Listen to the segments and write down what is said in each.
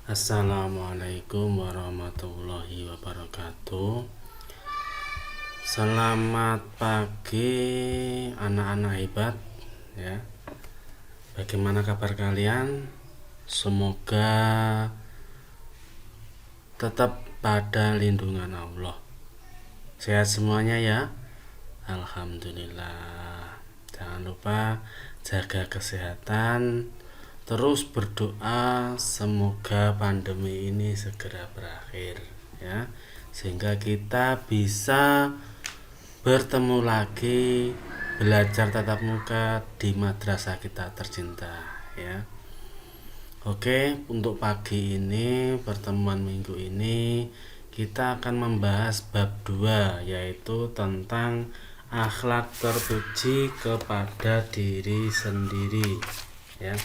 Assalamualaikum warahmatullahi wabarakatuh. Selamat pagi anak-anak hebat ya. Bagaimana kabar kalian? Semoga tetap pada lindungan Allah. Sehat semuanya ya. Alhamdulillah. Jangan lupa jaga kesehatan. Terus berdoa semoga pandemi ini segera berakhir ya, sehingga kita bisa bertemu lagi belajar tatap muka di madrasah kita tercinta ya. Oke, untuk pagi ini, pertemuan minggu ini kita akan membahas bab 2, yaitu tentang akhlak terpuji kepada diri sendiri ya.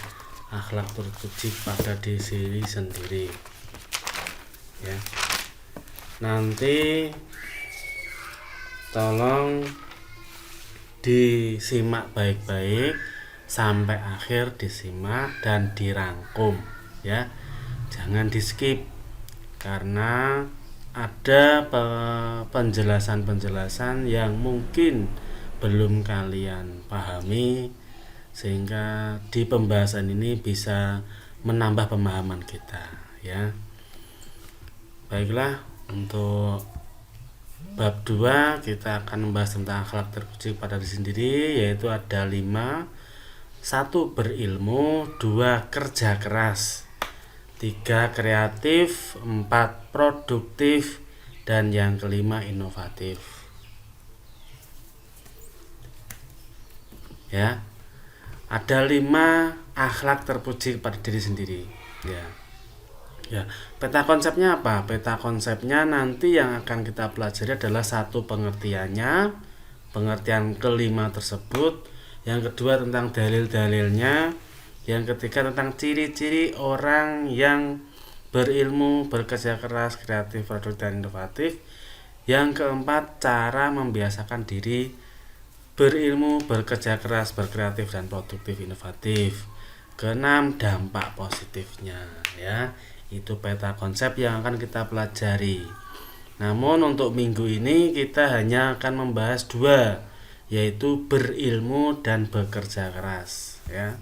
Akhlak terpuji pada diri sendiri ya. Nanti tolong disimak baik-baik sampai akhir, disimak dan dirangkum ya. Jangan di skip karena ada penjelasan-penjelasan yang mungkin belum kalian pahami, sehingga di pembahasan ini bisa menambah pemahaman kita ya. Baiklah, untuk bab 2 kita akan membahas tentang akhlak terpuji pada diri sendiri, yaitu ada 5. 1. Berilmu. 2. Kerja keras. 3. Kreatif. 4. Produktif. Dan yang kelima inovatif ya. Ada 5 akhlak terpuji pada diri sendiri ya. Peta konsepnya apa? Peta konsepnya nanti yang akan kita pelajari adalah 1. Pengertiannya, pengertian kelima tersebut. Yang kedua tentang dalil-dalilnya. Yang ketiga tentang ciri-ciri orang yang berilmu, bekerja keras, kreatif, produktif, dan inovatif. Yang keempat, cara membiasakan diri berilmu, bekerja keras, berkreatif, dan produktif, inovatif. Keenam, dampak positifnya ya. Itu peta konsep yang akan kita pelajari. Namun untuk minggu ini kita hanya akan membahas 2, yaitu berilmu dan bekerja keras ya.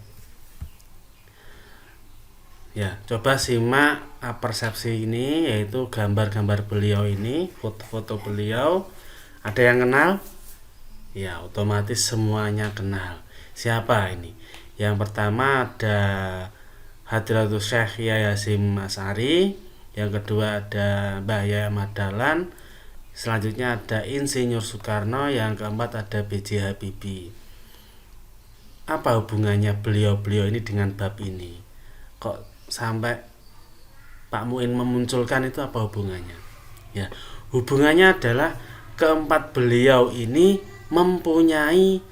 Ya, coba simak persepsi ini, yaitu gambar-gambar beliau ini, foto-foto beliau. Ada yang kenal? Ya, otomatis semuanya kenal. Siapa ini? Yang pertama ada Hadratus Syekh Yahya Hasyim Asy'ari. Yang kedua ada Mbah Yahya Madahlan. Selanjutnya ada Insinyur Soekarno. Yang keempat ada B.J. Habibie. Apa hubungannya beliau-beliau ini dengan bab ini? Kok sampai Pak Muin memunculkan itu, apa hubungannya? Ya, hubungannya adalah keempat beliau ini mempunyai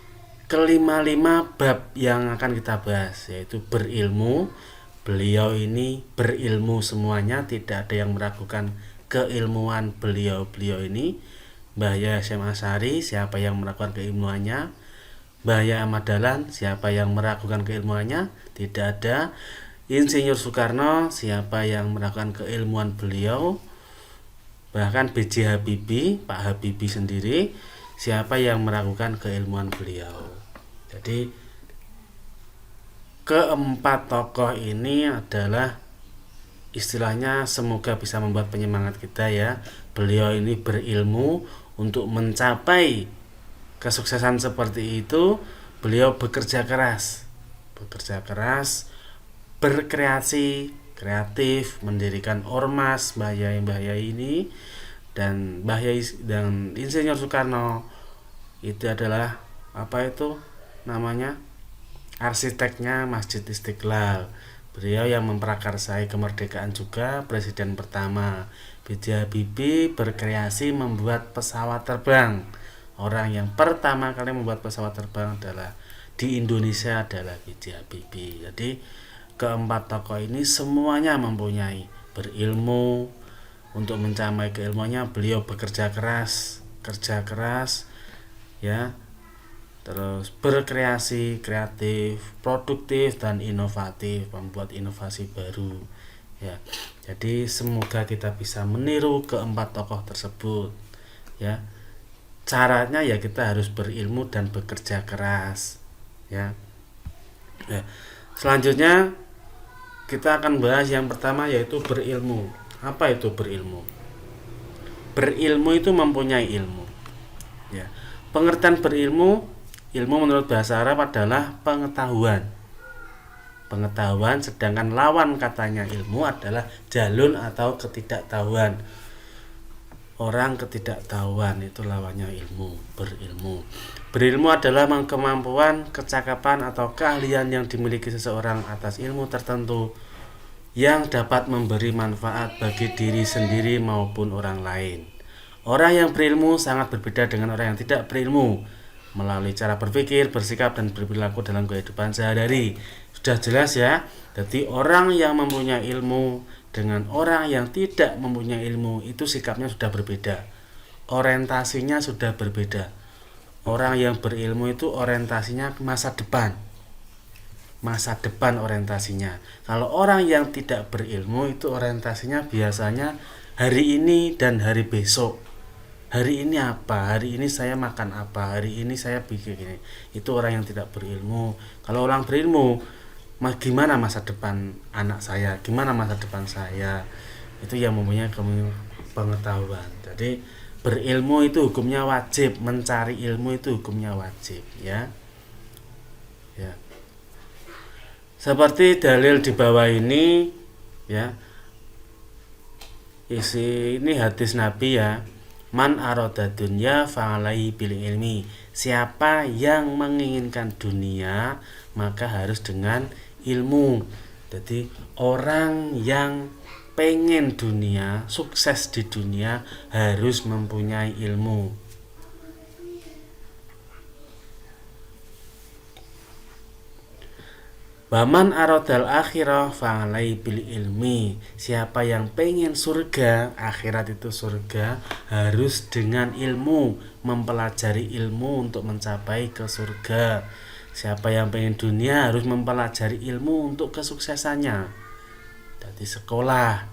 kelima-lima bab yang akan kita bahas, yaitu berilmu. Beliau ini berilmu semuanya, tidak ada yang meragukan keilmuan beliau ini. Mbah Yahya Hasyim Asy'ari, siapa yang meragukan keilmuannya? Mbah Yahya Madahlan, siapa yang meragukan keilmuannya? Tidak ada. Insinyur Soekarno, siapa yang meragukan keilmuan beliau? Bahkan B.J. Habibie, Pak Habibie sendiri, siapa yang meragukan keilmuan beliau? Jadi keempat tokoh ini adalah istilahnya semoga bisa membuat penyemangat kita ya. Beliau ini berilmu. Untuk mencapai kesuksesan seperti itu, beliau bekerja keras, berkreasi, kreatif, mendirikan ormas Mbah Yahya ini. Dan Mbah Yahya dan Insinyur Soekarno itu adalah arsiteknya Masjid Istiqlal. Beliau yang memprakarsai kemerdekaan juga, presiden pertama. B.J. Habibie berkreasi membuat pesawat terbang. Orang yang pertama kali membuat pesawat terbang adalah di Indonesia adalah B.J. Habibie. Jadi keempat tokoh ini semuanya mempunyai berilmu. Untuk mencapai keilmuannya beliau bekerja keras ya. Terus berkreasi, kreatif, produktif, dan inovatif, membuat inovasi baru Ya. Jadi semoga kita bisa meniru keempat tokoh tersebut. Ya. Caranya ya kita harus berilmu dan bekerja keras. Ya. Ya. Selanjutnya kita akan bahas yang pertama, yaitu berilmu. Apa itu berilmu? Berilmu itu mempunyai ilmu. Ya. Pengertian berilmu, ilmu menurut bahasa Arab adalah pengetahuan. Pengetahuan, sedangkan lawan katanya ilmu adalah jalun atau ketidaktahuan. Orang ketidaktahuan itu lawannya ilmu, berilmu. Berilmu adalah kemampuan, kecakapan atau keahlian yang dimiliki seseorang atas ilmu tertentu yang dapat memberi manfaat bagi diri sendiri maupun orang lain. Orang yang berilmu sangat berbeda dengan orang yang tidak berilmu melalui cara berpikir, bersikap, dan berperilaku dalam kehidupan sehari-hari. Sudah jelas ya. Jadi orang yang mempunyai ilmu dengan orang yang tidak mempunyai ilmu itu sikapnya sudah berbeda. Orientasinya sudah berbeda. Orang yang berilmu itu orientasinya masa depan. Masa depan orientasinya. Kalau orang yang tidak berilmu itu orientasinya biasanya hari ini dan hari besok. Hari ini apa? Hari ini saya makan apa? Hari ini saya bikin ini. Itu orang yang tidak berilmu. Kalau orang berilmu, gimana masa depan anak saya? Gimana masa depan saya? Itu yang mempunyai pengetahuan. Jadi berilmu itu hukumnya wajib, mencari ilmu itu hukumnya wajib, ya. Ya. Seperti dalil di bawah ini, ya. Ini hadis Nabi, ya. Man arada dunya fa'alaihi bil ilmi. Siapa yang menginginkan dunia maka harus dengan ilmu. Jadi orang yang pengen dunia, sukses di dunia harus mempunyai ilmu. Waman aradal akhirah fa'alai bil ilmi. Siapa yang pengen surga, akhirat itu surga, harus dengan ilmu, mempelajari ilmu untuk mencapai ke surga. Siapa yang pengen dunia harus mempelajari ilmu untuk kesuksesannya. Jadi sekolah.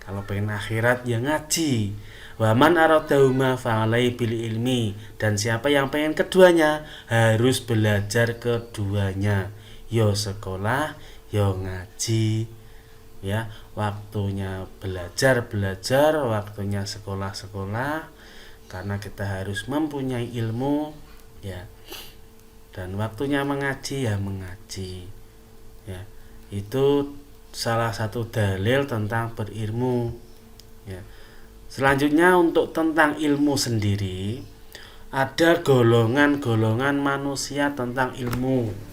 Kalau pengen akhirat ya ngaji. Waman aradahuma fa'alai bil ilmi. Dan siapa yang pengen keduanya harus belajar keduanya. Yo sekolah, yo ngaji, ya. Waktunya belajar, waktunya sekolah, karena kita harus mempunyai ilmu, ya. Dan waktunya mengaji, ya mengaji, ya. Itu salah satu dalil tentang berilmu, ya. Selanjutnya untuk tentang ilmu sendiri, ada golongan-golongan manusia tentang ilmu.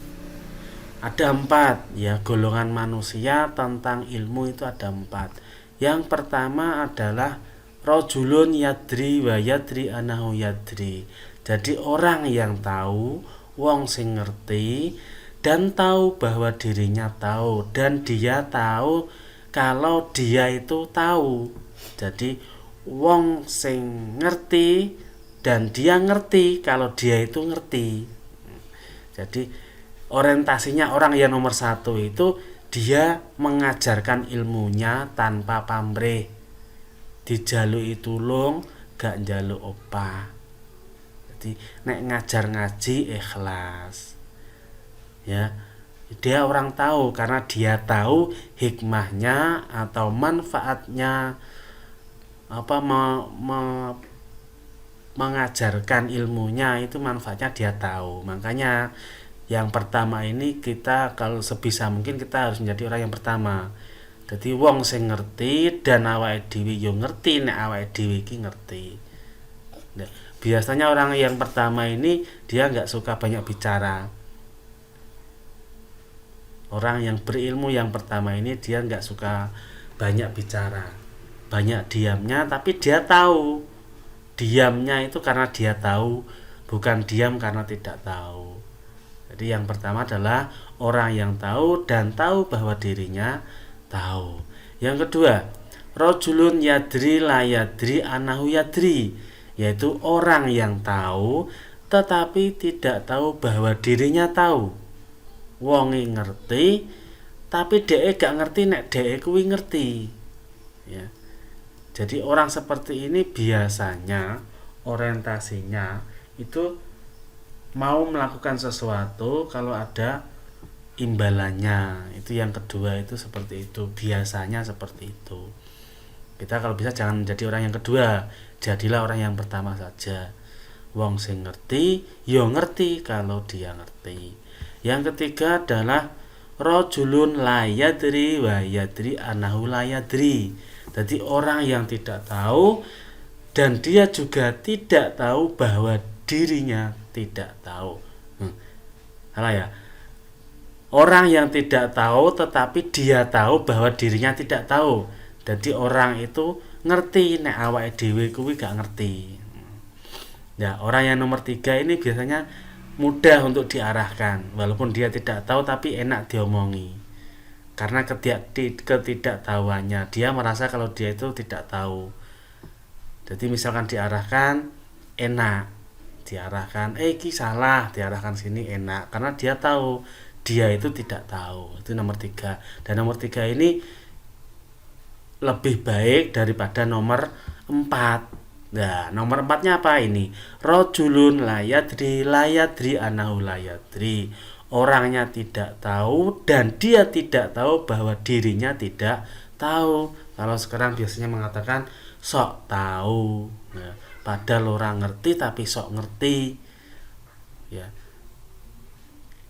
Ada 4, ya, golongan manusia tentang ilmu itu ada 4. Yang pertama adalah rajulun yadri wa yadri anahu yadri. Jadi orang yang tahu, wong sing ngerti dan tahu bahwa dirinya tahu, dan dia tahu kalau dia itu tahu. Jadi wong sing ngerti dan dia ngerti kalau dia itu ngerti. Jadi orientasinya orang yang nomor 1 itu dia mengajarkan ilmunya tanpa pamrih. Dijalui tulung gak njaluk opah. Jadi nek ngajar ngaji ikhlas. Ya, dia orang tahu karena dia tahu hikmahnya atau manfaatnya mengajarkan ilmunya itu manfaatnya dia tahu. Makanya yang pertama ini kita kalau sebisa mungkin kita harus menjadi orang yang pertama. Jadi wong sing ngerti dan awake dhewe yo ngerti nek awake dhewe iki ngerti. Nah, biasanya orang yang pertama ini dia enggak suka banyak bicara. Orang yang berilmu yang pertama ini dia enggak suka banyak bicara. Banyak diamnya, tapi dia tahu. Diamnya itu karena dia tahu, bukan diam karena tidak tahu. Jadi yang pertama adalah orang yang tahu dan tahu bahwa dirinya tahu. Yang kedua, rajulun yadri la yadri anahu yadri, yaitu orang yang tahu tetapi tidak tahu bahwa dirinya tahu. Wonge ngerti tapi dhek gak ngerti nek dhek kuwi ngerti. Ya. Jadi orang seperti ini biasanya orientasinya itu mau melakukan sesuatu kalau ada imbalannya. Itu yang kedua, itu seperti itu, biasanya seperti itu. Kita kalau bisa jangan menjadi orang yang kedua, jadilah orang yang pertama saja. Wong sing ngerti yo ngerti kalau dia ngerti. Yang ketiga adalah rajulun la yadri wa yadri annahu la yadri. Jadi orang yang tidak tahu dan dia juga tidak tahu bahwa dirinya tidak tahu. Salah ya. Orang yang tidak tahu tetapi dia tahu bahwa dirinya tidak tahu. Jadi orang itu ngerti nek awake dhewe kuwi gak ngerti. Ya, orang yang nomor 3 ini biasanya mudah untuk diarahkan, walaupun dia tidak tahu tapi enak diomongi. Karena ketidaktahuannya, dia merasa kalau dia itu tidak tahu. Jadi misalkan diarahkan enak, diarahkan iki salah, diarahkan sini enak karena dia tahu dia itu tidak tahu. Itu nomor 3. Dan nomor 3 ini lebih baik daripada nomor 4. Nah, nomor 4-nya apa ini? Rajulun la yadri annahu la yadri. Orangnya tidak tahu dan dia tidak tahu bahwa dirinya tidak tahu. Kalau sekarang biasanya mengatakan sok tahu. Ya, padahal orang ngerti tapi sok ngerti. Ya.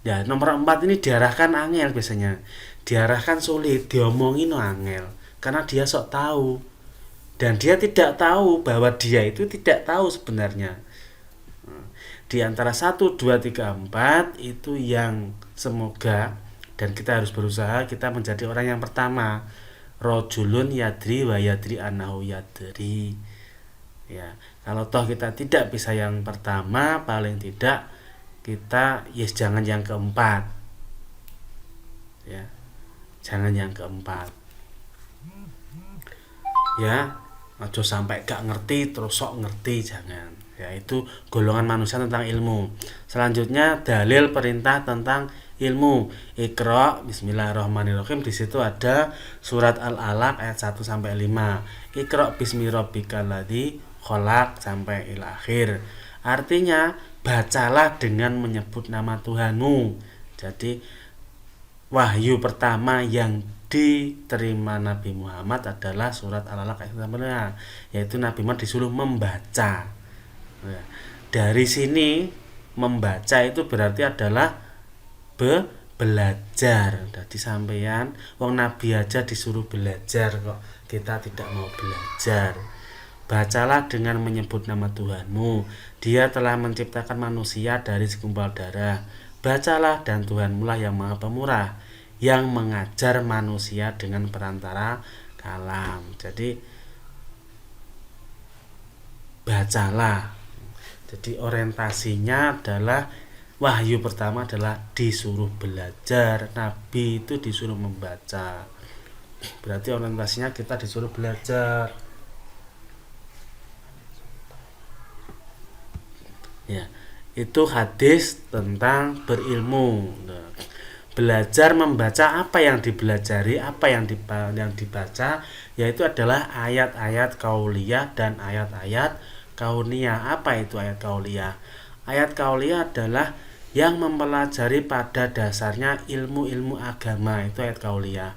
Ya, nomor 4 ini diarahkan angel biasanya. Diarahkan sulit, diomongin angel. Karena dia sok tahu dan dia tidak tahu bahwa dia itu tidak tahu sebenarnya. Di antara 1, 2, 3, 4 itu yang semoga dan kita harus berusaha kita menjadi orang yang pertama. Rajulun yadri wa yadri annahu yadri. Ya, kalau toh kita tidak bisa yang pertama, paling tidak kita jangan yang keempat. Ya. Jangan yang keempat. Ya, aja sampai gak ngerti terus sok ngerti, jangan. Ya, itu golongan manusia tentang ilmu. Selanjutnya dalil perintah tentang ilmu. Iqra bismillahirrahmanirrahim. Di situ ada surat Al-Alaq ayat 1 sampai 5. Iqra bismi rabbikal ladzi khalaq sampai akhir. Artinya bacalah dengan menyebut nama Tuhanmu. Jadi wahyu pertama yang diterima Nabi Muhammad adalah surat Al-Alaq ayat 1, yaitu Nabi Muhammad disuruh membaca. Ya, dari sini membaca itu berarti adalah belajar. Jadi sampeyan wong Nabi aja disuruh belajar kok kita tidak mau belajar. Bacalah dengan menyebut nama Tuhanmu. Dia telah menciptakan manusia dari segumpal darah. Bacalah dan Tuhanmu lah yang Maha Pemurah, yang mengajar manusia dengan perantara kalam. Jadi bacalah. Jadi orientasinya adalah wahyu pertama adalah disuruh belajar. Nabi itu disuruh membaca. Berarti orientasinya kita disuruh belajar. Ya, itu hadis tentang berilmu. Nah, belajar membaca, apa yang dipelajari, apa yang dibaca, yaitu adalah ayat-ayat kauliyah dan ayat-ayat kauniyah. Apa itu ayat kauliyah? Ayat kauliyah adalah yang mempelajari pada dasarnya ilmu-ilmu agama, itu ayat kauliyah.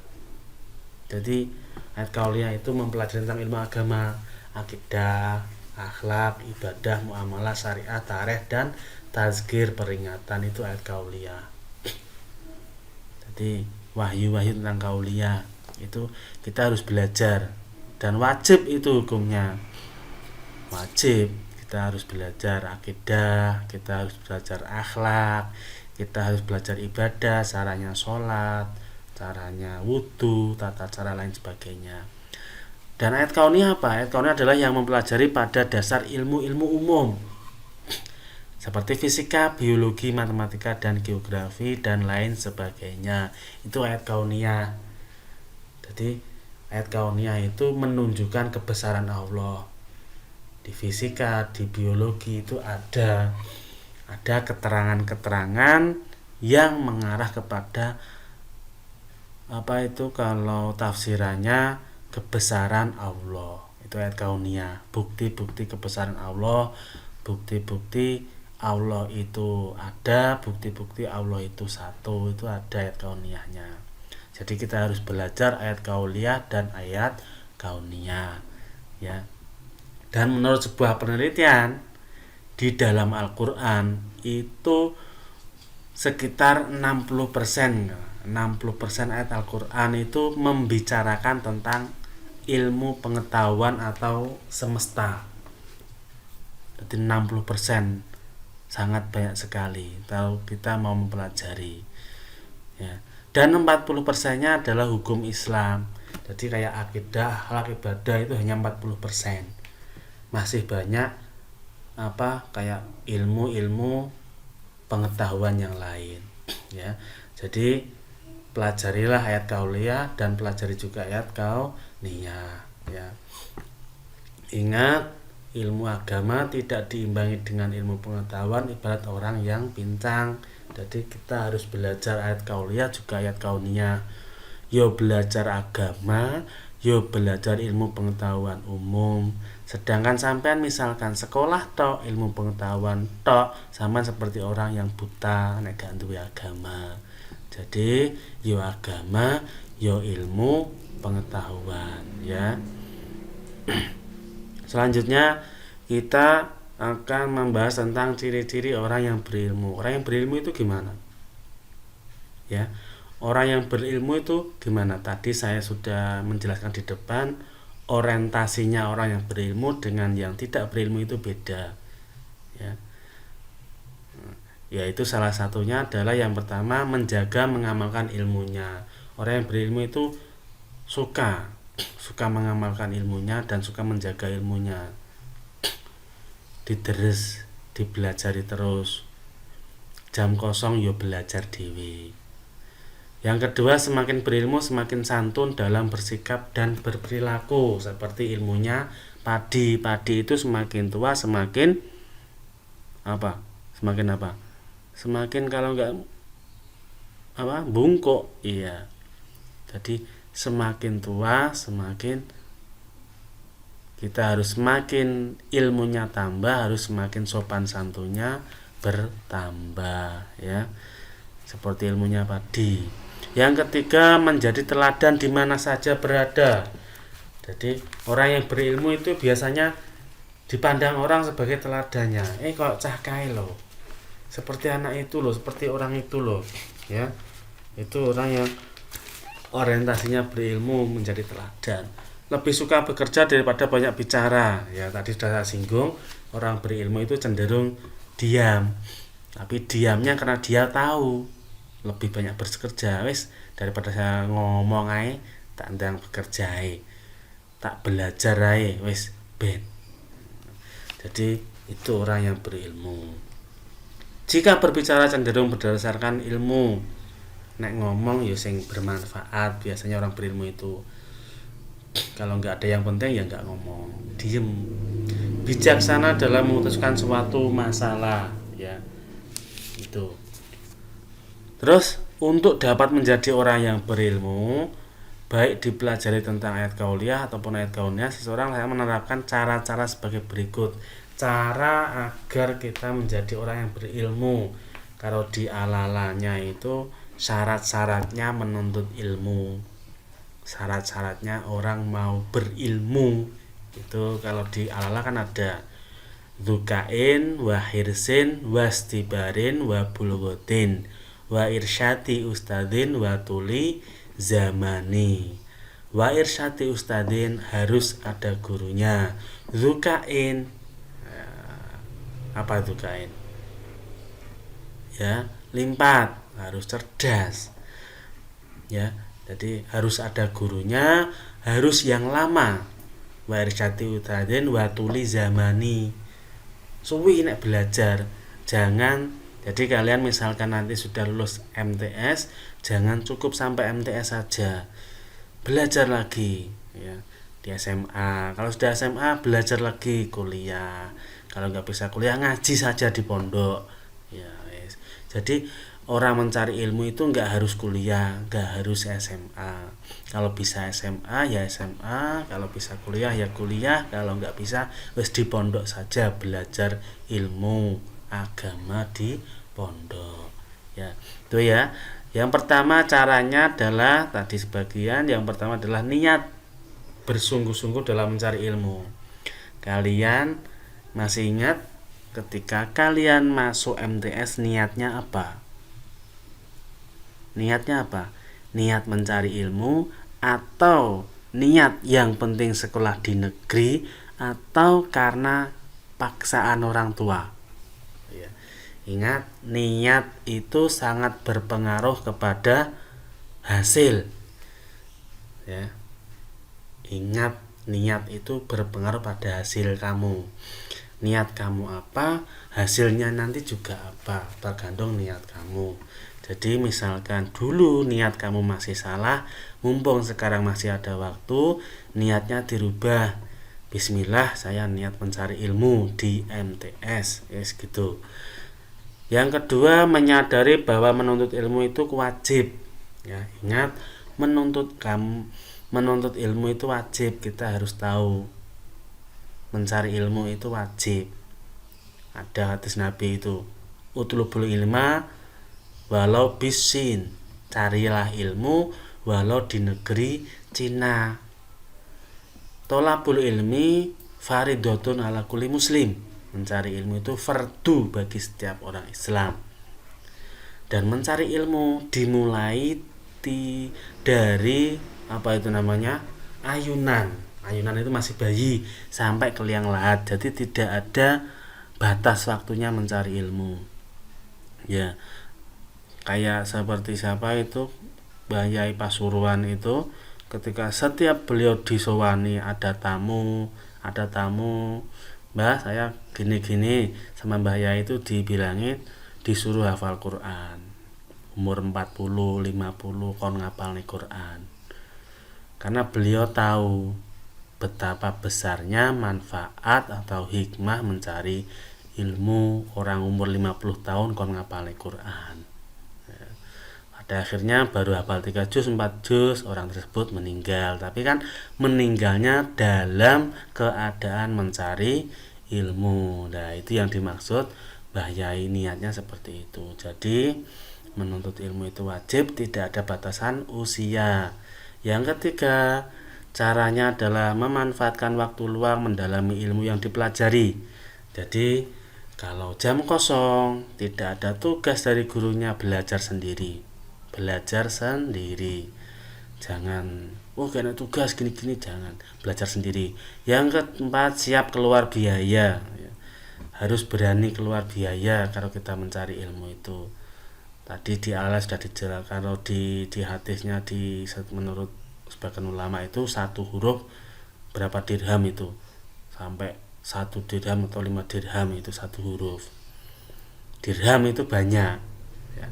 Jadi ayat kauliyah itu mempelajari tentang ilmu agama, akidah, akhlak, ibadah, muamalah, syariat, tarikh dan tazkir, peringatan, itu ayat kauliyah. Jadi wahyu-wahyu tentang kauliyah itu kita harus belajar dan wajib itu hukumnya. Wajib kita harus belajar akidah, kita harus belajar akhlak, kita harus belajar ibadah, caranya sholat, caranya wudhu, tata cara lain sebagainya. Dan ayat kauniyah apa? Ayat kauniyah adalah yang mempelajari pada dasar ilmu-ilmu umum seperti fisika, biologi, matematika, dan geografi, dan lain sebagainya. Itu ayat kauniyah. Jadi ayat kauniyah itu menunjukkan kebesaran Allah. Di fisika, di biologi itu ada keterangan-keterangan yang mengarah kepada apa itu kalau tafsirannya kebesaran Allah, itu ayat kauniyah, bukti-bukti kebesaran Allah, bukti-bukti Allah itu ada, bukti-bukti Allah itu satu, itu ada ayat kauniyahnya. Jadi kita harus belajar ayat kauliyah dan ayat kauniyah, ya. Dan menurut sebuah penelitian di dalam Al-Qur'an itu sekitar 60% ayat Al-Qur'an itu membicarakan tentang ilmu pengetahuan atau semesta. Jadi 60% sangat banyak sekali kalau kita mau mempelajari, ya. Dan 40%-nya adalah hukum Islam. Jadi kayak akidah, akhlak, ibadah itu hanya 40%. Masih banyak kayak ilmu-ilmu pengetahuan yang lain, ya. Jadi pelajarilah ayat kauliyah dan pelajari juga ayat kauniyah, ya. Ingat, ilmu agama tidak diimbangi dengan ilmu pengetahuan, ibarat orang yang pincang. Jadi kita harus belajar ayat kauliyah juga ayat kauniyah. Yo belajar agama, yo belajar ilmu pengetahuan umum. Sedangkan sampean misalkan sekolah tok ilmu pengetahuan tok, sama seperti orang yang buta nek gak duwe agama. Jadi yo agama, yo ilmu pengetahuan, ya. Selanjutnya kita akan membahas tentang ciri-ciri orang yang berilmu. Orang yang berilmu itu gimana? Ya. Orang yang berilmu itu gimana? Tadi saya sudah menjelaskan di depan, orientasinya orang yang berilmu dengan yang tidak berilmu itu beda, ya. Yaitu salah satunya adalah yang pertama, menjaga mengamalkan ilmunya. Orang yang berilmu itu suka mengamalkan ilmunya dan suka menjaga ilmunya. Diteres, dibelajari terus. Jam kosong yo belajar dewe. Yang kedua, semakin berilmu semakin santun dalam bersikap dan berperilaku, seperti ilmunya padi. Padi itu semakin tua semakin semakin kalau enggak bungkuk, iya. Jadi semakin tua semakin kita harus semakin ilmunya tambah, harus semakin sopan santunnya bertambah, ya. Seperti ilmunya padi. Yang ketiga, menjadi teladan di mana saja berada. Jadi orang yang berilmu itu biasanya dipandang orang sebagai teladannya. Kok cah kae loh, seperti anak itu loh, seperti orang itu loh, ya. Itu orang yang orientasinya berilmu, menjadi teladan. Lebih suka bekerja daripada banyak bicara, ya. Tadi sudah saya singgung, orang berilmu itu cenderung diam, tapi diamnya karena dia tahu lebih banyak bekerja, wis daripada saya ngomong ae tak ndang bekerja ae, tak belajar ae wis ben. Jadi itu orang yang berilmu. Jika berbicara cenderung berdasarkan ilmu, nek ngomong ya sing bermanfaat. Biasanya orang berilmu itu kalau nggak ada yang penting ya nggak ngomong, diem. Bijaksana dalam memutuskan suatu masalah, ya. Itu. Terus untuk dapat menjadi orang yang berilmu, baik dipelajari tentang ayat kauliyah ataupun ayat kauniyah, seseorang harus menerapkan cara-cara sebagai berikut. Cara agar kita menjadi orang yang berilmu. Kalau di alalanya itu syarat-syaratnya menuntut ilmu. Syarat-syaratnya orang mau berilmu itu kalau di alala kan ada dzukain wa hirsin wa stibarin wa bulghatin wa irsyati ustadin wa tuli zamani. Wa irsyati ustadin harus ada gurunya. Dzukain, apa dzukain? Ya, limpat, harus cerdas. Ya, jadi harus ada gurunya, harus yang lama. Wa irsyati ustadin wa tuli zamani. Suwi nek belajar, jangan. Jadi kalian misalkan nanti sudah lulus MTS, jangan cukup sampai MTS saja, belajar lagi, ya, di SMA. Kalau sudah SMA belajar lagi kuliah. Kalau nggak bisa kuliah ngaji saja di pondok, ya. Jadi orang mencari ilmu itu nggak harus kuliah, nggak harus SMA. Kalau bisa SMA ya SMA, kalau bisa kuliah ya kuliah, kalau nggak bisa wis di pondok saja belajar ilmu agama di pondok. Ya, itu ya. Yang pertama caranya adalah tadi sebagian, yang pertama adalah niat bersungguh-sungguh dalam mencari ilmu. Kalian masih ingat ketika kalian masuk MTS niatnya apa? Niatnya apa? Niat mencari ilmu atau niat yang penting sekolah di negeri atau karena paksaan orang tua? Ya. Ingat, niat itu sangat berpengaruh kepada hasil. Ya. Ingat, niat itu berpengaruh pada hasil kamu. Niat kamu apa, hasilnya nanti juga apa, tergantung niat kamu. Jadi misalkan dulu niat kamu masih salah, mumpung sekarang masih ada waktu, niatnya dirubah. Bismillah, saya niat mencari ilmu di MTS, yes, gitu. Yang kedua, menyadari bahwa menuntut ilmu itu wajib. Ya, ingat, menuntut ilmu itu wajib, kita harus tahu. Mencari ilmu itu wajib. Ada hadis Nabi itu, utlubul ilma walau bisin, carilah ilmu walau di negeri Cina. Tolabul ilmi faridotun ala kulli muslim, mencari ilmu itu fardu bagi setiap orang Islam. Dan mencari ilmu dimulai dari apa itu namanya, ayunan itu masih bayi sampai ke liang lahat. Jadi tidak ada batas waktunya mencari ilmu. Ya, kayak seperti siapa itu, Mbah Yai Pasuruan itu, ketika setiap beliau disowani ada tamu, Mbah saya gini-gini, sama Mbah Yai itu dibilangin disuruh hafal Quran. Umur 40, 50 kon ngapal nih Quran. Karena beliau tahu betapa besarnya manfaat atau hikmah mencari ilmu. Orang umur 50 tahun kon ngapal nih Quran. Pada akhirnya baru hafal 3 juz, 4 juz, orang tersebut meninggal. Tapi kan meninggalnya dalam keadaan mencari ilmu. Nah, itu yang dimaksud Mbah Yai, niatnya seperti itu. Jadi menuntut ilmu itu wajib, tidak ada batasan usia. Yang ketiga, caranya adalah memanfaatkan waktu luang mendalami ilmu yang dipelajari. Jadi kalau jam kosong, tidak ada tugas dari gurunya, belajar sendiri. Jangan gak ada tugas gini-gini, jangan, belajar sendiri. Yang keempat, siap keluar biaya. Harus berani keluar biaya kalau kita mencari ilmu itu. Tadi di awal sudah dijelaskan, kalau di hadisnya menurut sebagian ulama itu satu huruf berapa dirham itu, sampai 1 dirham atau 5 dirham itu satu huruf. Dirham itu banyak. Ya.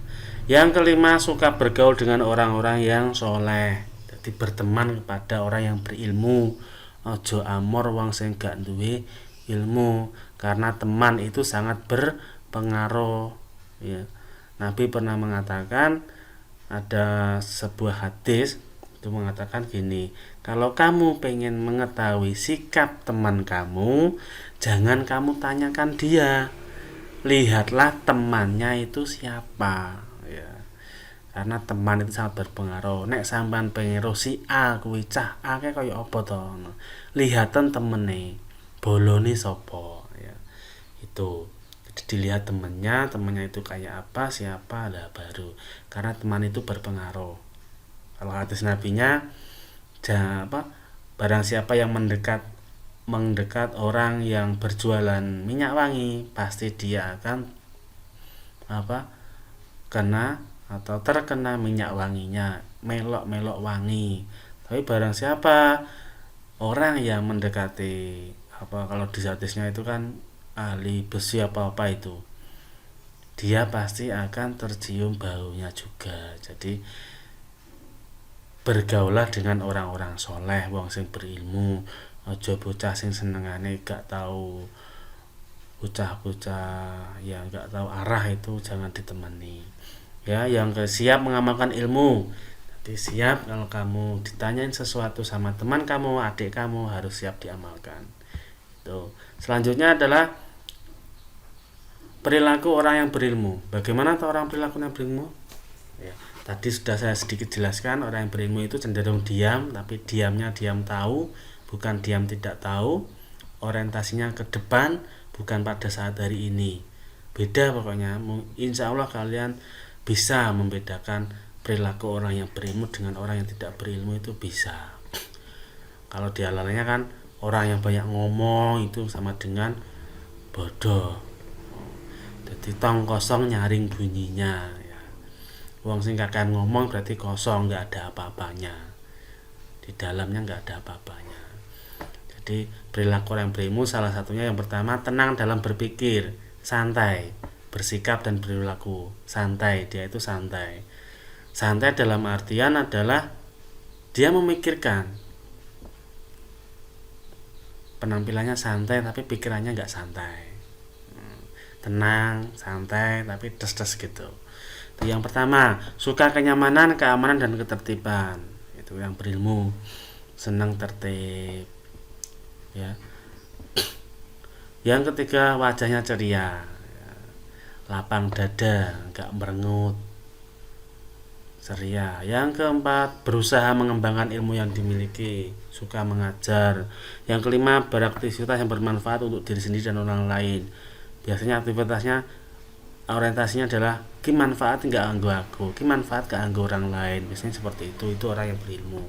Yang kelima, suka bergaul dengan orang-orang yang soleh. Jadi berteman kepada orang yang berilmu. Ojo amor wong sing gak duwe ilmu, karena teman itu sangat berpengaruh. Ya. Nabi pernah mengatakan, ada sebuah hadis itu mengatakan gini, kalau kamu pengen mengetahui sikap teman kamu, jangan kamu tanyakan dia, lihatlah temannya itu siapa. Ya. Karena teman itu sangat berpengaruh. Nek sampean pengen si A kuwi cah akeh kaya apa to, lihaten temene, bolone sapa. Ya. Itu dilihat temannya itu kayak apa, siapa, lah baru. Karena teman itu berpengaruh. Kalau hadis nabinya, barang siapa yang mendekat orang yang berjualan minyak wangi, pasti dia akan kena atau terkena minyak wanginya, melok wangi. Tapi barang siapa orang yang mendekati kalau di hadisnya itu kan ahli besi apa itu, dia pasti akan tercium baunya juga. Jadi bergaulah dengan orang-orang soleh, wong sing berilmu. Aja bocah sing senengane gak tahu, bocah-bocah yang gak tahu arah itu jangan ditemani. Ya, yang siap mengamalkan ilmu. Jadi siap kalau kamu ditanyain sesuatu sama teman kamu, adik kamu, harus siap diamalkan. Tuh. Selanjutnya adalah perilaku orang yang berilmu. Bagaimana tuh orang perilaku yang berilmu? Ya, tadi sudah saya sedikit jelaskan, orang yang berilmu itu cenderung diam, tapi diamnya diam tahu, bukan diam tidak tahu. Orientasinya ke depan, bukan pada saat hari ini. Beda pokoknya. Insya Allah kalian bisa membedakan perilaku orang yang berilmu dengan orang yang tidak berilmu, itu bisa. Kalau dialalnya kan orang yang banyak ngomong itu sama dengan bodoh. Jadi tong kosong nyaring bunyinya. Wong sing kakean ngomong berarti kosong, nggak ada apa-apanya. Di dalamnya nggak ada apa-apanya. Jadi perilaku orang yang berilmu salah satunya yang pertama, tenang dalam berpikir, santai, bersikap dan perilaku santai. Dia itu santai. Santai dalam artian adalah dia memikirkan. Penampilannya santai tapi pikirannya nggak santai. Tenang, santai tapi des-des gitu. Itu yang pertama. Suka kenyamanan, keamanan dan ketertiban. Itu yang berilmu. Senang tertib. Ya. Yang ketiga, wajahnya ceria, lapang dada, nggak merengut, ceria. Yang keempat, berusaha mengembangkan ilmu yang dimiliki, suka mengajar. Yang kelima, beraktivitas yang bermanfaat untuk diri sendiri dan orang lain. Biasanya aktivitasnya orientasinya adalah ki manfaat nggak anggo aku, ki manfaat ke anggo orang lain. Biasanya seperti itu orang yang berilmu.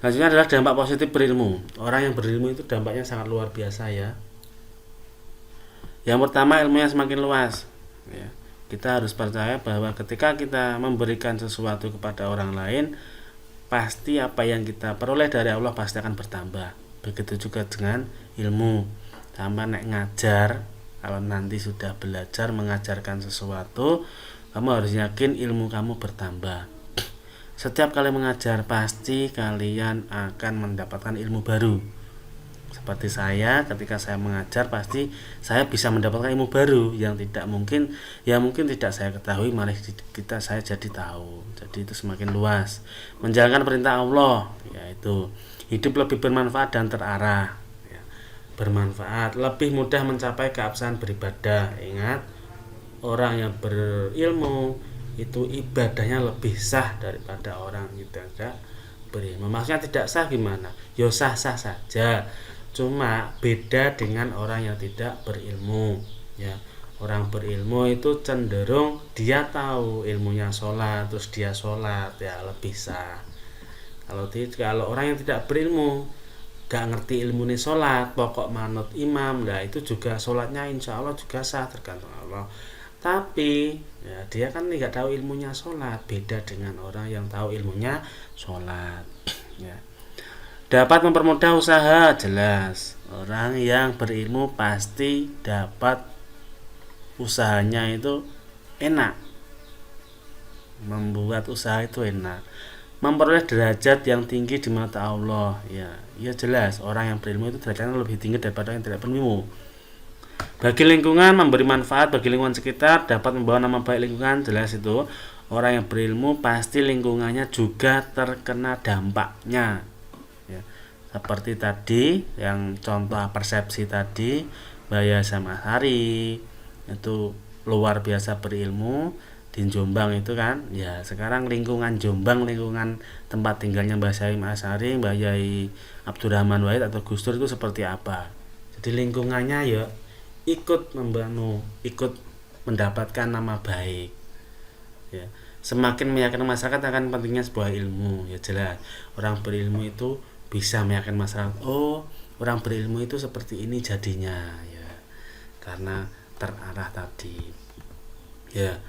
Selanjutnya adalah dampak positif berilmu. Orang yang berilmu itu dampaknya sangat luar biasa ya. Yang pertama, ilmunya semakin luas. Ya. Kita harus percaya bahwa ketika kita memberikan sesuatu kepada orang lain, pasti apa yang kita peroleh dari Allah pasti akan bertambah. Begitu juga dengan ilmu. Sama nek ngajar, kalau nanti sudah belajar mengajarkan sesuatu, kamu harus yakin ilmu kamu bertambah. Setiap kali mengajar pasti kalian akan mendapatkan ilmu baru. Seperti saya, ketika saya mengajar pasti saya bisa mendapatkan ilmu baru yang tidak mungkin, ya mungkin tidak saya ketahui, malah saya jadi tahu. Jadi itu semakin luas. Menjalankan perintah Allah, yaitu hidup lebih bermanfaat dan terarah. Bermanfaat, lebih mudah mencapai keabsahan beribadah. Ingat, orang yang berilmu itu ibadahnya lebih sah daripada orang yang tidak berilmu. Maksudnya tidak sah gimana? Ya sah-sah saja. Cuma beda dengan orang yang tidak berilmu. Ya, orang berilmu itu cenderung dia tahu ilmunya sholat, terus dia sholat, ya lebih sah. Kalau orang yang tidak berilmu, gak ngerti ilmu nih sholat, pokok manut imam, nah itu juga sholatnya insya Allah juga sah, tergantung Allah. Tapi ya, dia kan nggak tahu ilmunya sholat, beda dengan orang yang tahu ilmunya sholat. Ya. Dapat mempermudah usaha, jelas. Orang yang berilmu pasti dapat usahanya itu enak, membuat usaha itu enak, memperoleh derajat yang tinggi di mata Allah. Ya jelas, orang yang berilmu itu derajatnya lebih tinggi daripada yang tidak berilmu. Bagi lingkungan, memberi manfaat bagi lingkungan sekitar, dapat membawa nama baik lingkungan, jelas itu. Orang yang berilmu pasti lingkungannya juga terkena dampaknya. Ya. Seperti tadi, yang contoh persepsi tadi, Mbak Yasa Masari itu luar biasa berilmu di Jombang itu kan. Ya, sekarang lingkungan Jombang, lingkungan tempat tinggalnya Mbak Syahim Asari, Mbak Yai Abdurrahman Wahid atau Gus Dur itu seperti apa. Jadi lingkungannya ya ikut membantu, ikut mendapatkan nama baik. Ya, semakin meyakinkan masyarakat akan pentingnya sebuah ilmu. Ya jelas, orang berilmu itu bisa meyakinkan masyarakat. Oh, orang berilmu itu seperti ini jadinya, ya, karena terarah tadi. Ya,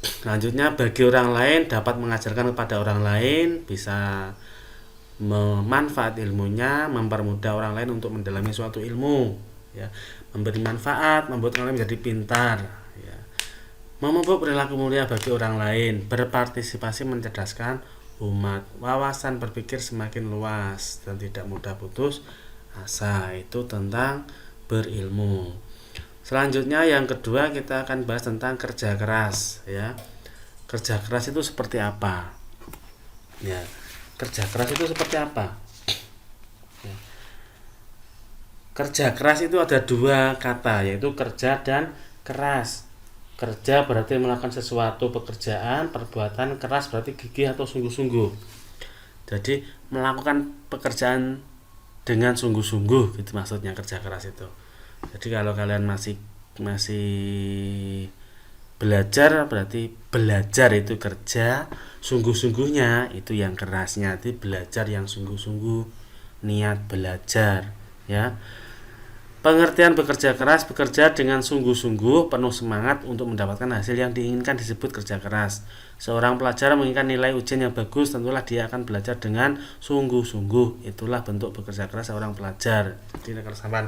selanjutnya bagi orang lain, dapat mengajarkan kepada orang lain, bisa memanfaat ilmunya, mempermudah orang lain untuk mendalami suatu ilmu. Ya, memberi manfaat, membuat orang lain menjadi pintar, ya. Memupuk perilaku mulia bagi orang lain, berpartisipasi mencerdaskan umat, wawasan berpikir semakin luas dan tidak mudah putus asa. Itu tentang berilmu. Selanjutnya yang kedua kita akan bahas tentang kerja keras ya. Kerja keras itu seperti apa? Ya, kerja keras itu seperti apa? Ya. Kerja keras itu ada dua kata, yaitu kerja dan keras. Kerja berarti melakukan sesuatu pekerjaan, perbuatan. Keras berarti gigih atau sungguh-sungguh. Jadi melakukan pekerjaan dengan sungguh-sungguh, gitu maksudnya kerja keras itu. Jadi kalau kalian masih belajar, berarti belajar itu kerja, sungguh-sungguhnya itu yang kerasnya. Jadi belajar yang sungguh-sungguh, niat belajar ya. Pengertian bekerja keras, bekerja dengan sungguh-sungguh, penuh semangat untuk mendapatkan hasil yang diinginkan disebut kerja keras. Seorang pelajar menginginkan nilai ujian yang bagus, tentulah dia akan belajar dengan sungguh-sungguh. Itulah bentuk bekerja keras seorang pelajar. Jadi kalau sampai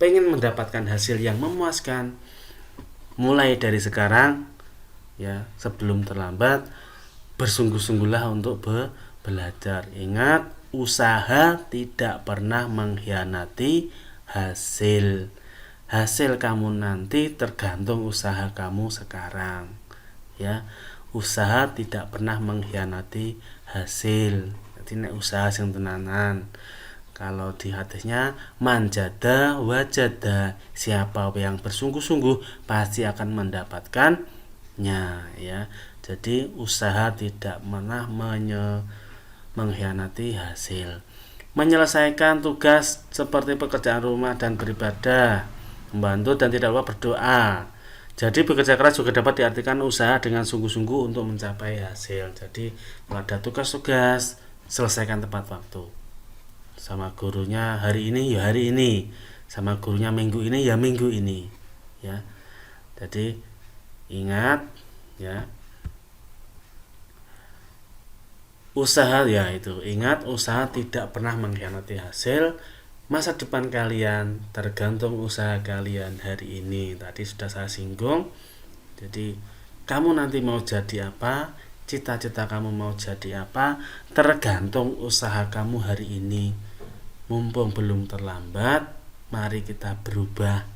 pengen mendapatkan hasil yang memuaskan, mulai dari sekarang ya, sebelum terlambat, bersungguh-sungguhlah untuk belajar. Ingat, usaha tidak pernah mengkhianati hasil. Hasil kamu nanti tergantung usaha kamu sekarang ya. Usaha tidak pernah mengkhianati hasil. Jadi nek usaha sing tenanan. Kalau di hadisnya manjada wajada, siapa yang bersungguh-sungguh pasti akan mendapatkannya ya. Jadi usaha tidak pernah mengkhianati hasil. Menyelesaikan tugas seperti pekerjaan rumah dan beribadah, membantu dan tidak lupa berdoa. Jadi bekerja keras juga dapat diartikan usaha dengan sungguh-sungguh untuk mencapai hasil. Jadi kalau ada tugas-tugas, selesaikan tepat waktu. Sama gurunya hari ini ya hari ini, sama gurunya minggu ini ya minggu ini ya. Jadi ingat ya, usaha ya itu, ingat usaha tidak pernah mengkhianati hasil. Masa depan kalian tergantung usaha kalian hari ini. Tadi sudah saya singgung. Jadi kamu nanti mau jadi apa, cita-cita kamu mau jadi apa, tergantung usaha kamu hari ini. Mumpung belum terlambat, mari kita berubahlah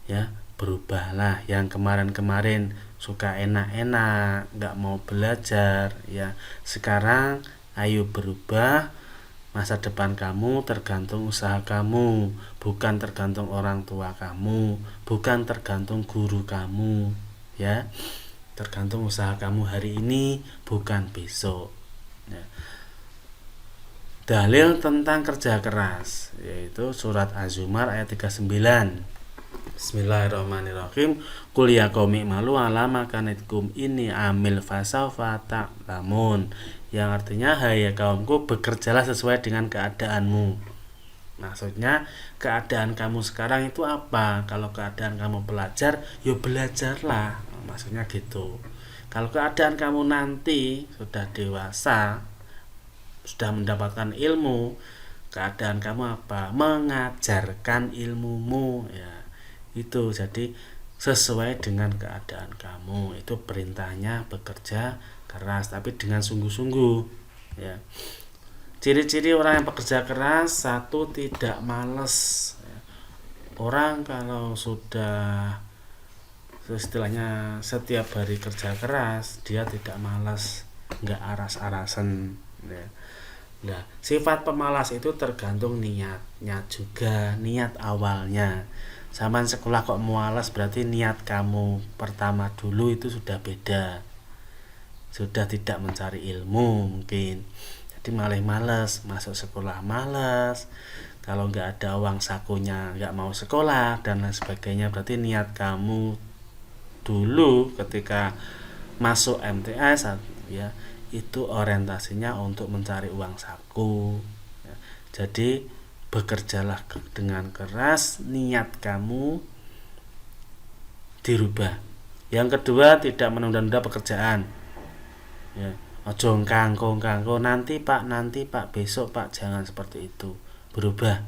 ya, berubahlah. Yang kemarin-kemarin suka enak-enak, nggak mau belajar ya, sekarang ayo berubah. Masa depan kamu tergantung usaha kamu, bukan tergantung orang tua kamu, bukan tergantung guru kamu ya. Tergantung usaha kamu hari ini, bukan besok ya. Dalil tentang kerja keras yaitu surat Az-Zumar ayat 39. Bismillahirrahmanirrahim. Qul ya qaumi malu ala makanitkum ini amil fasawfa ta'lamun. Yang artinya, hai kaumku, bekerjalah sesuai dengan keadaanmu. Maksudnya keadaan kamu sekarang itu apa? Kalau keadaan kamu belajar, ya belajarlah. Maksudnya gitu. Kalau keadaan kamu nanti sudah dewasa, sudah mendapatkan ilmu, keadaan kamu apa? Mengajarkan ilmumu ya. Itu jadi sesuai dengan keadaan kamu. Itu perintahnya bekerja keras, tapi dengan sungguh-sungguh ya. Ciri-ciri orang yang bekerja keras: satu, tidak malas ya. Orang kalau sudah istilahnya setiap hari kerja keras, dia tidak malas, nggak aras-arasan ya. Nah, sifat pemalas itu tergantung niatnya juga, niat awalnya. Zaman sekolah kok malas, berarti niat kamu pertama dulu itu sudah beda, sudah tidak mencari ilmu mungkin. Jadi malah malas, masuk sekolah malas, kalau nggak ada uang sakunya nggak mau sekolah dan lain sebagainya. Berarti niat kamu dulu ketika masuk MTS ya, itu orientasinya untuk mencari uang saku ya. Jadi bekerjalah dengan keras, niat kamu dirubah. Yang kedua, tidak menunda-nunda pekerjaan ya. Ojo kangko nanti pak, besok pak, jangan seperti itu. Berubah.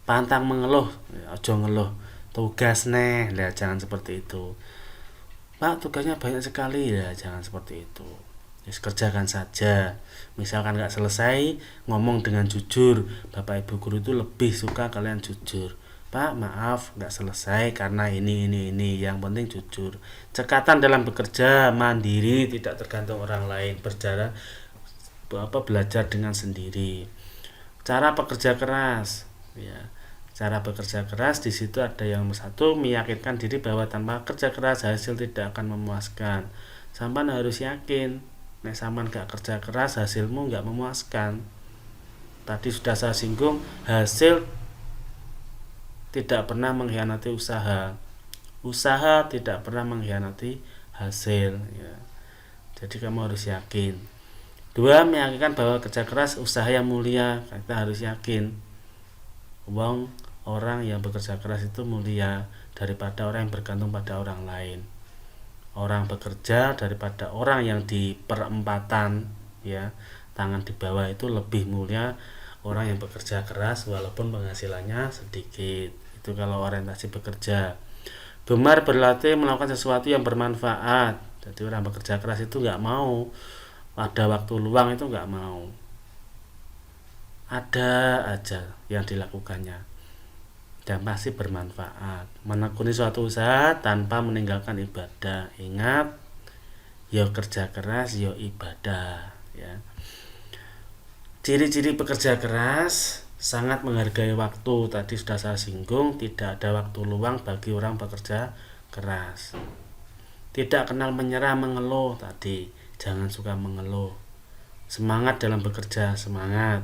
Pantang mengeluh ya, ojo ngeluh tugas nih ya, jangan seperti itu. Pak, tugasnya banyak sekali ya, jangan seperti itu. Kerjakan saja. Misalkan nggak selesai, ngomong dengan jujur. Bapak ibu guru itu lebih suka kalian jujur. Pak maaf nggak selesai karena ini. Yang penting jujur. Cekatan dalam bekerja, mandiri, tidak tergantung orang lain, belajar dengan sendiri. Cara bekerja keras, ya. Cara bekerja keras di situ ada yang satu, meyakinkan diri bahwa tanpa kerja keras hasil tidak akan memuaskan. Sampan harus yakin, nek sampan gak kerja keras hasilmu gak memuaskan. Tadi sudah saya singgung, hasil tidak pernah mengkhianati usaha. Usaha tidak pernah mengkhianati hasil, ya. Jadi kamu harus yakin. Dua, meyakinkan bahwa kerja keras usaha yang mulia. Kita harus yakin orang yang bekerja keras itu mulia daripada orang yang bergantung pada orang lain. Orang bekerja daripada orang yang di perempatan, ya, tangan di bawah itu lebih mulia orang yang bekerja keras walaupun penghasilannya sedikit. Itu kalau orientasi bekerja. Gemar berlatih melakukan sesuatu yang bermanfaat. Jadi orang bekerja keras itu nggak mau ada waktu luang, itu nggak mau, ada aja yang dilakukannya dan pasti bermanfaat. Menekuni suatu usaha tanpa meninggalkan ibadah. Ingat, yo kerja keras yo ibadah, ya. Ciri-ciri pekerja keras sangat menghargai waktu. Tadi sudah saya singgung, tidak ada waktu luang bagi orang bekerja keras. Tidak kenal menyerah, mengeluh. Tadi jangan suka mengeluh. Semangat dalam bekerja, semangat.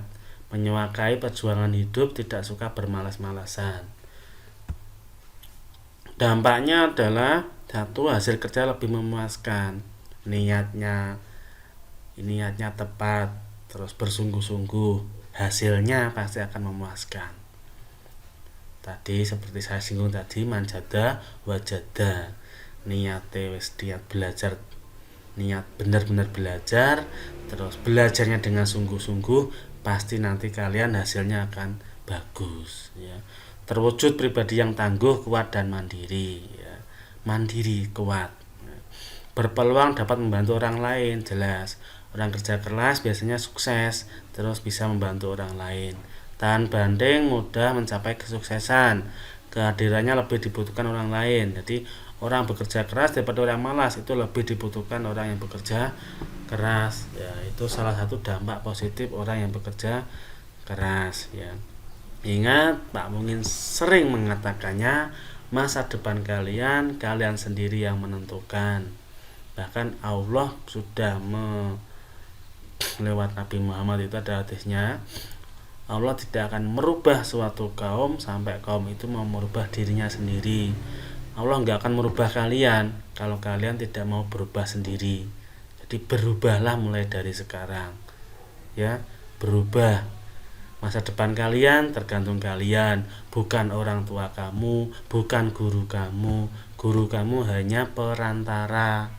Menyukai perjuangan hidup, tidak suka bermalas-malasan. Dampaknya adalah satu, hasil kerja lebih memuaskan. Niatnya tepat, terus bersungguh-sungguh, hasilnya pasti akan memuaskan. Tadi seperti saya singgung tadi, manjada wajada. Niat belajar, niat benar-benar belajar, terus belajarnya dengan sungguh-sungguh, pasti nanti kalian hasilnya akan bagus, ya. Terwujud pribadi yang tangguh, kuat dan mandiri, ya. Mandiri, kuat, ya. Berpeluang dapat membantu orang lain, jelas. Orang kerja keras biasanya sukses, terus bisa membantu orang lain. Tahan banting, mudah mencapai kesuksesan. Kehadirannya lebih dibutuhkan orang lain. Jadi orang bekerja keras daripada orang malas, itu lebih dibutuhkan orang yang bekerja keras, ya. Itu salah satu dampak positif orang yang bekerja keras, ya. Ingat, Pak Mungin sering mengatakannya, masa depan kalian sendiri yang menentukan. Bahkan Allah sudah lewat Nabi Muhammad itu ada hadisnya, Allah tidak akan merubah suatu kaum sampai kaum itu mau merubah dirinya sendiri. Allah nggak akan merubah kalian kalau kalian tidak mau berubah sendiri. Jadi berubahlah mulai dari sekarang, ya. Berubah. Masa depan kalian tergantung kalian, bukan orang tua kamu, bukan guru kamu. Guru kamu hanya perantara.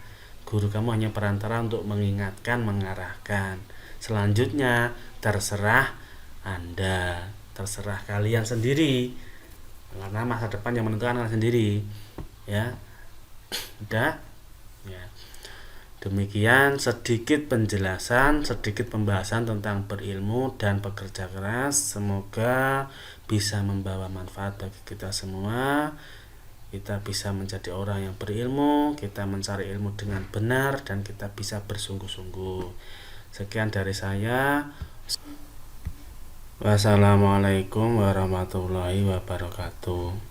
Guru kamu hanya perantara untuk mengingatkan, mengarahkan. Selanjutnya terserah Anda, terserah kalian sendiri. Karena masa depan yang menentukan kalian sendiri, ya. Udah, ya. Demikian sedikit penjelasan, sedikit pembahasan tentang berilmu dan bekerja keras. Semoga bisa membawa manfaat bagi kita semua. Kita bisa menjadi orang yang berilmu, kita mencari ilmu dengan benar, dan kita bisa bersungguh-sungguh. Sekian dari saya. Wassalamualaikum warahmatullahi wabarakatuh.